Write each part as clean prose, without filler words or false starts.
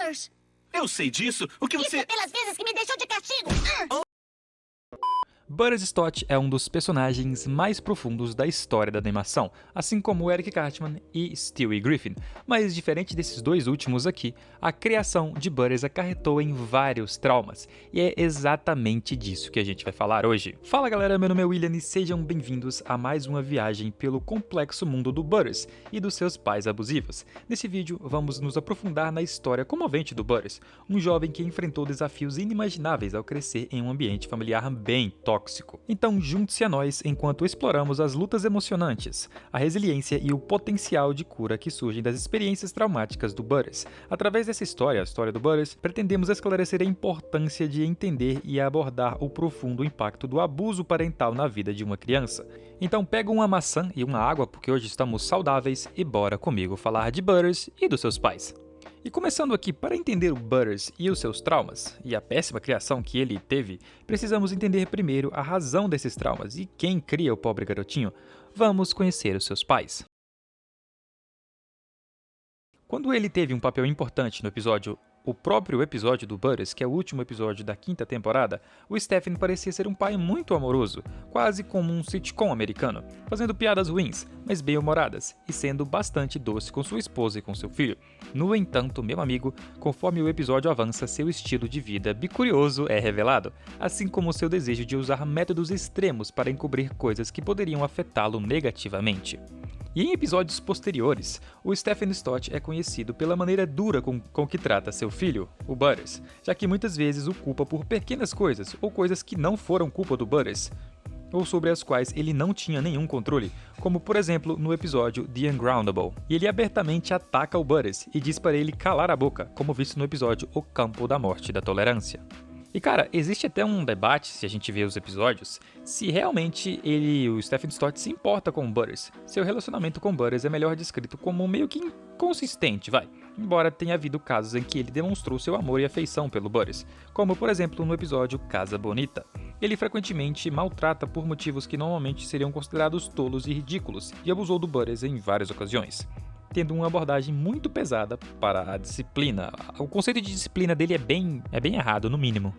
Butters. Eu sei disso. O que Isso você... é pelas vezes que me deixou de castigo. Butters Stott é um dos personagens mais profundos da história da animação, assim como Eric Cartman e Stewie Griffin, mas diferente desses dois últimos aqui, a criação de Butters acarretou em vários traumas, e é exatamente disso que a gente vai falar hoje. Fala galera, meu nome é William e sejam bem-vindos a mais uma viagem pelo complexo mundo do Butters e dos seus pais abusivos. Nesse vídeo vamos nos aprofundar na história comovente do Butters, um jovem que enfrentou desafios inimagináveis ao crescer em um ambiente familiar bem tóxico. Então junte-se a nós enquanto exploramos as lutas emocionantes, a resiliência e o potencial de cura que surgem das experiências traumáticas do Butters. Através dessa história, a história do Butters, pretendemos esclarecer a importância de entender e abordar o profundo impacto do abuso parental na vida de uma criança. Então pega uma maçã e uma água porque hoje estamos saudáveis e bora comigo falar de Butters e dos seus pais. E começando aqui, para entender o Butters e os seus traumas, e a péssima criação que ele teve, precisamos entender primeiro a razão desses traumas e quem cria o pobre garotinho. Vamos conhecer os seus pais. Quando ele teve um papel importante no o próprio episódio do Butters, que é o último episódio da quinta temporada, o Stephen parecia ser um pai muito amoroso, quase como um sitcom americano, fazendo piadas ruins, mas bem-humoradas, e sendo bastante doce com sua esposa e com seu filho. No entanto, meu amigo, conforme o episódio avança, seu estilo de vida bicurioso é revelado, assim como seu desejo de usar métodos extremos para encobrir coisas que poderiam afetá-lo negativamente. E em episódios posteriores, o Stephen Stott é conhecido pela maneira dura com que trata seu filho, o Butters, já que muitas vezes o culpa por pequenas coisas ou coisas que não foram culpa do Butters, ou sobre as quais ele não tinha nenhum controle, como por exemplo no episódio The Ungroundable. E ele abertamente ataca o Butters e diz para ele calar a boca, como visto no episódio O Campo da Morte e da Tolerância. E cara, existe até um debate, se a gente vê os episódios, se realmente o Stephen Stott se importa com o Butters. Seu relacionamento com o Butters é melhor descrito como meio que inconsistente, embora tenha havido casos em que ele demonstrou seu amor e afeição pelo Butters, como por exemplo no episódio Casa Bonita. Ele frequentemente maltrata por motivos que normalmente seriam considerados tolos e ridículos, e abusou do Butters em várias ocasiões, tendo uma abordagem muito pesada para a disciplina. O conceito de disciplina dele é bem errado, no mínimo.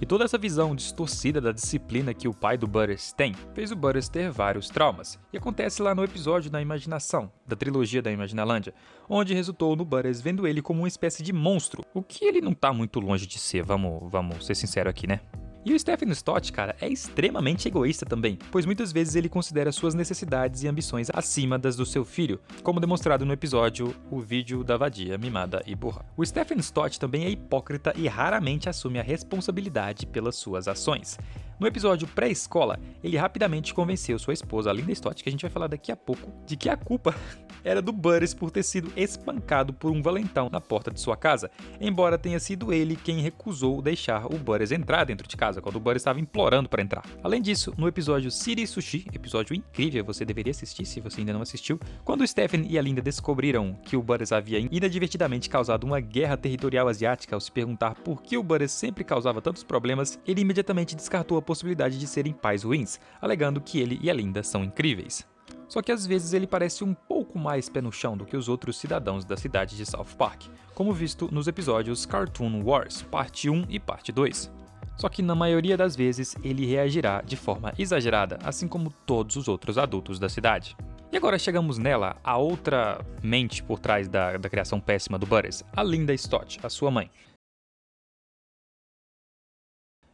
E toda essa visão distorcida da disciplina que o pai do Butters tem, fez o Butters ter vários traumas. E acontece lá no episódio da Imaginação, da trilogia da Imaginalândia, onde resultou no Butters vendo ele como uma espécie de monstro, o que ele não tá muito longe de ser, vamos ser sinceros aqui, né? E o Stephen Stott, cara, é extremamente egoísta também, pois muitas vezes ele considera suas necessidades e ambições acima das do seu filho, como demonstrado no episódio O Vídeo da Vadia Mimada e Burra. O Stephen Stott também é hipócrita e raramente assume a responsabilidade pelas suas ações. No episódio pré-escola, ele rapidamente convenceu sua esposa, a Linda Stott, que a gente vai falar daqui a pouco, de que a culpa era do Butters por ter sido espancado por um valentão na porta de sua casa, embora tenha sido ele quem recusou deixar o Butters entrar dentro de casa, quando o Butters estava implorando para entrar. Além disso, no episódio City Sushi, episódio incrível, você deveria assistir se você ainda não assistiu, quando o Stephen e a Linda descobriram que o Butters havia inadvertidamente causado uma guerra territorial asiática ao se perguntar por que o Butters sempre causava tantos problemas, ele imediatamente descartou a possibilidade de serem pais ruins, alegando que ele e a Linda são incríveis. Só que às vezes ele parece um pouco mais pé no chão do que os outros cidadãos da cidade de South Park, como visto nos episódios Cartoon Wars, parte 1 e parte 2. Só que na maioria das vezes ele reagirá de forma exagerada, assim como todos os outros adultos da cidade. E agora chegamos nela, a outra mente por trás da criação péssima do Butters, a Linda Stott, a sua mãe.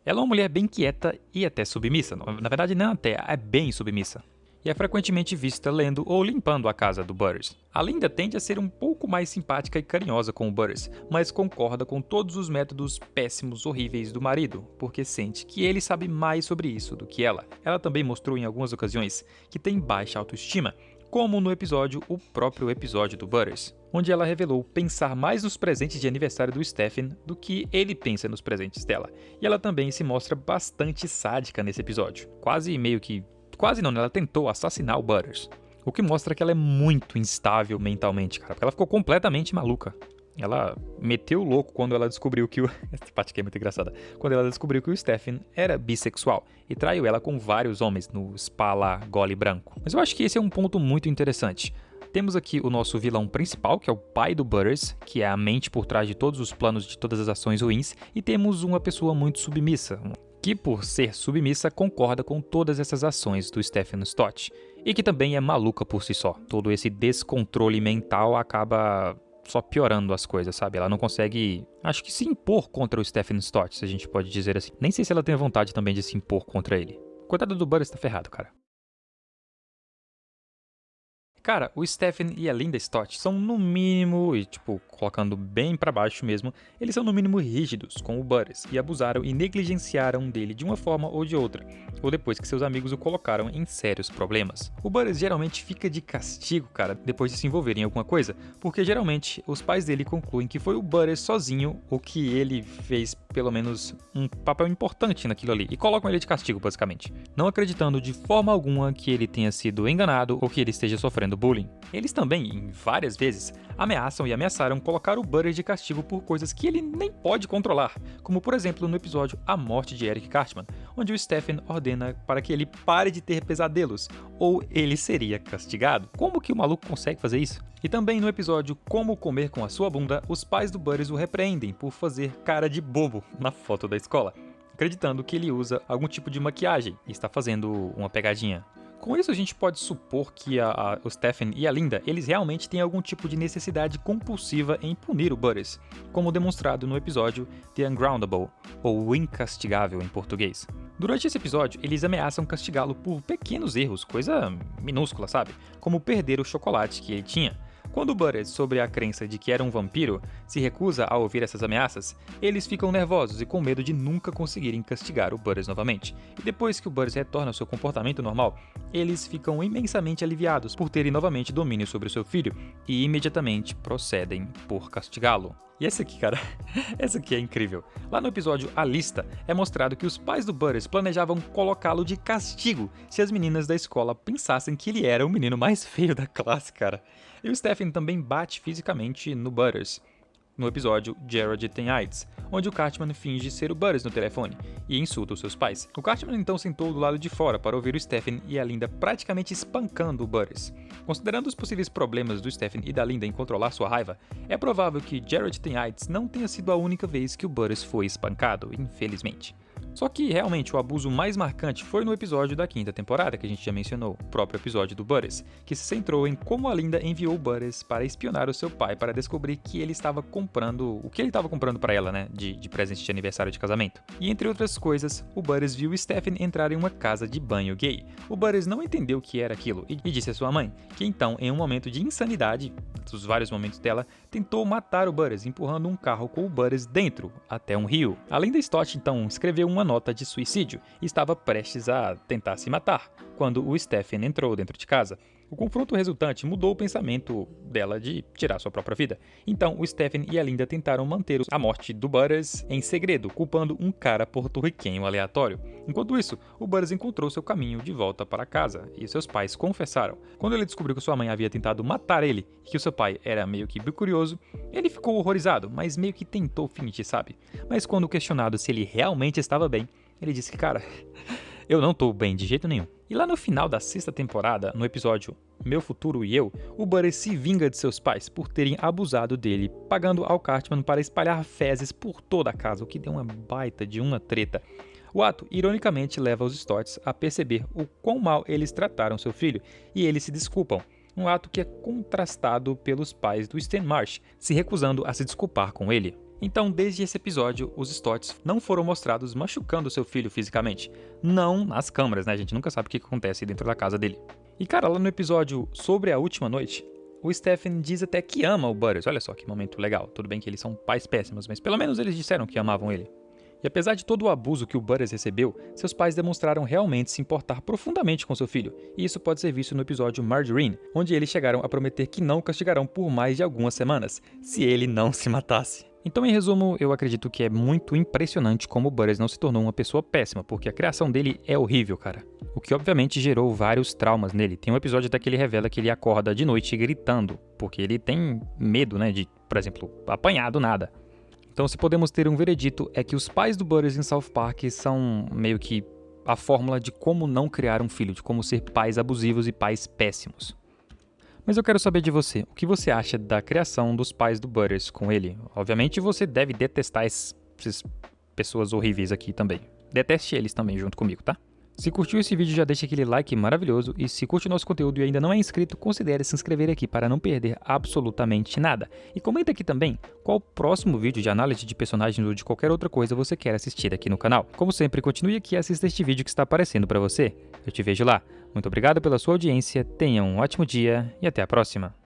Ela é uma mulher bem quieta e até submissa, na verdade não até, é bem submissa, e é frequentemente vista lendo ou limpando a casa do Butters. A Linda tende a ser um pouco mais simpática e carinhosa com o Butters, mas concorda com todos os métodos péssimos, horríveis do marido, porque sente que ele sabe mais sobre isso do que ela. Ela também mostrou em algumas ocasiões que tem baixa autoestima, como no o próprio episódio do Butters, onde ela revelou pensar mais nos presentes de aniversário do Stephen do que ele pensa nos presentes dela. E ela também se mostra bastante sádica nesse episódio. Quase não, né? Ela tentou assassinar o Butters. O que mostra que ela é muito instável mentalmente, cara, porque ela ficou completamente maluca. Ela meteu o louco quando ela descobriu que essa parte aqui é muito engraçada. Quando ela descobriu que o Stephen era bissexual e traiu ela com vários homens no spa lá, gole branco. Mas eu acho que esse é um ponto muito interessante. Temos aqui o nosso vilão principal, que é o pai do Butters, que é a mente por trás de todos os planos de todas as ações ruins, e temos uma pessoa muito submissa, que por ser submissa concorda com todas essas ações do Stephen Stott, e que também é maluca por si só. Todo esse descontrole mental acaba só piorando as coisas, sabe? Ela não consegue, acho que se impor contra o Stephen Stott, se a gente pode dizer assim. Nem sei se ela tem vontade também de se impor contra ele. Coitado do Butters, tá ferrado, cara. Cara, o Stephen e a Linda Stott são no mínimo, e tipo, colocando bem pra baixo mesmo, eles são no mínimo rígidos com o Butters e abusaram e negligenciaram dele de uma forma ou de outra, ou depois que seus amigos o colocaram em sérios problemas. O Butters geralmente fica de castigo, cara, depois de se envolver em alguma coisa, porque geralmente os pais dele concluem que foi o Butters sozinho ou que ele fez pelo menos um papel importante naquilo ali e colocam ele de castigo, basicamente, não acreditando de forma alguma que ele tenha sido enganado ou que ele esteja sofrendo bullying. Eles também, em várias vezes, ameaçam e ameaçaram colocar o Butters de castigo por coisas que ele nem pode controlar, como por exemplo no episódio A Morte de Eric Cartman, onde o Stephen ordena para que ele pare de ter pesadelos, ou ele seria castigado. Como que o maluco consegue fazer isso? E também no episódio Como Comer com a Sua Bunda, os pais do Butters o repreendem por fazer cara de bobo na foto da escola, acreditando que ele usa algum tipo de maquiagem e está fazendo uma pegadinha. Com isso, a gente pode supor que o Stephen e a Linda, eles realmente têm algum tipo de necessidade compulsiva em punir o Butters, como demonstrado no episódio The Ungroundable, ou o Incastigável em português. Durante esse episódio, eles ameaçam castigá-lo por pequenos erros, coisa minúscula, sabe? Como perder o chocolate que ele tinha. Quando o Butters, sobre a crença de que era um vampiro, se recusa a ouvir essas ameaças, eles ficam nervosos e com medo de nunca conseguirem castigar o Butters novamente. E depois que o Butters retorna ao seu comportamento normal, eles ficam imensamente aliviados por terem novamente domínio sobre o seu filho e imediatamente procedem por castigá-lo. E essa aqui, cara, essa aqui é incrível. Lá no episódio A Lista, é mostrado que os pais do Butters planejavam colocá-lo de castigo se as meninas da escola pensassem que ele era o menino mais feio da classe, cara. E o Stephen também bate fisicamente no Butters, no episódio Jared tem AIDS, onde o Cartman finge ser o Butters no telefone e insulta os seus pais. O Cartman então sentou do lado de fora para ouvir o Stephen e a Linda praticamente espancando o Butters. Considerando os possíveis problemas do Stephen e da Linda em controlar sua raiva, é provável que Jared tem AIDS não tenha sido a única vez que o Butters foi espancado, infelizmente. Só que realmente o abuso mais marcante foi no episódio da quinta temporada que a gente já mencionou, o próprio episódio do Butters, que se centrou em como a Linda enviou o Butters para espionar o seu pai para descobrir que ele estava comprando, o que ele estava comprando para ela, né, de presente de aniversário de casamento. E entre outras coisas, o Butters viu Stephen entrar em uma casa de banho gay. O Butters não entendeu o que era aquilo e disse à sua mãe, que então, em um momento de insanidade, dos vários momentos dela, tentou matar o Butters, empurrando um carro com o Butters dentro, até um rio. Além da Stott, então, escreveu uma nota de suicídio e estava prestes a tentar se matar, quando o Stephen entrou dentro de casa. O confronto resultante mudou o pensamento dela de tirar sua própria vida. Então, o Stephen e a Linda tentaram manter a morte do Butters em segredo, culpando um cara porto-riquenho aleatório. Enquanto isso, o Butters encontrou seu caminho de volta para casa, e seus pais confessaram. Quando ele descobriu que sua mãe havia tentado matar ele e que o seu pai era meio que bicurioso, ele ficou horrorizado, mas meio que tentou fingir, sabe? Mas quando questionado se ele realmente estava bem, ele disse que, cara, eu não tô bem de jeito nenhum. E lá no final da sexta temporada, no episódio Meu Futuro e Eu, o Butters se vinga de seus pais por terem abusado dele, pagando ao Cartman para espalhar fezes por toda a casa, o que deu uma baita de uma treta. O ato, ironicamente, leva os Stotts a perceber o quão mal eles trataram seu filho, e eles se desculpam. Um ato que é contrastado pelos pais do Stan Marsh, se recusando a se desculpar com ele. Então, desde esse episódio, os Stotts não foram mostrados machucando seu filho fisicamente. Não nas câmeras, né? A gente nunca sabe o que acontece dentro da casa dele. E cara, lá no episódio Sobre a Última Noite, o Stephen diz até que ama o Butters. Olha só que momento legal. Tudo bem que eles são pais péssimos, mas pelo menos eles disseram que amavam ele. E apesar de todo o abuso que o Butters recebeu, seus pais demonstraram realmente se importar profundamente com seu filho, e isso pode ser visto no episódio Margarine, onde eles chegaram a prometer que não o castigarão por mais de algumas semanas, se ele não se matasse. Então, em resumo, eu acredito que é muito impressionante como o Butters não se tornou uma pessoa péssima, porque a criação dele é horrível, cara. O que obviamente gerou vários traumas nele. Tem um episódio até que ele revela que ele acorda de noite gritando, porque ele tem medo, né, de, por exemplo, apanhar do nada. Então, se podemos ter um veredito, é que os pais do Butters em South Park são meio que a fórmula de como não criar um filho, de como ser pais abusivos e pais péssimos. Mas eu quero saber de você, o que você acha da criação dos pais do Butters com ele? Obviamente você deve detestar essas pessoas horríveis aqui também. Deteste eles também junto comigo, tá? Se curtiu esse vídeo, já deixa aquele like maravilhoso e se curte o nosso conteúdo e ainda não é inscrito, considere se inscrever aqui para não perder absolutamente nada. E comenta aqui também qual o próximo vídeo de análise de personagens ou de qualquer outra coisa você quer assistir aqui no canal. Como sempre, continue aqui e assista este vídeo que está aparecendo para você. Eu te vejo lá. Muito obrigado pela sua audiência, tenha um ótimo dia e até a próxima.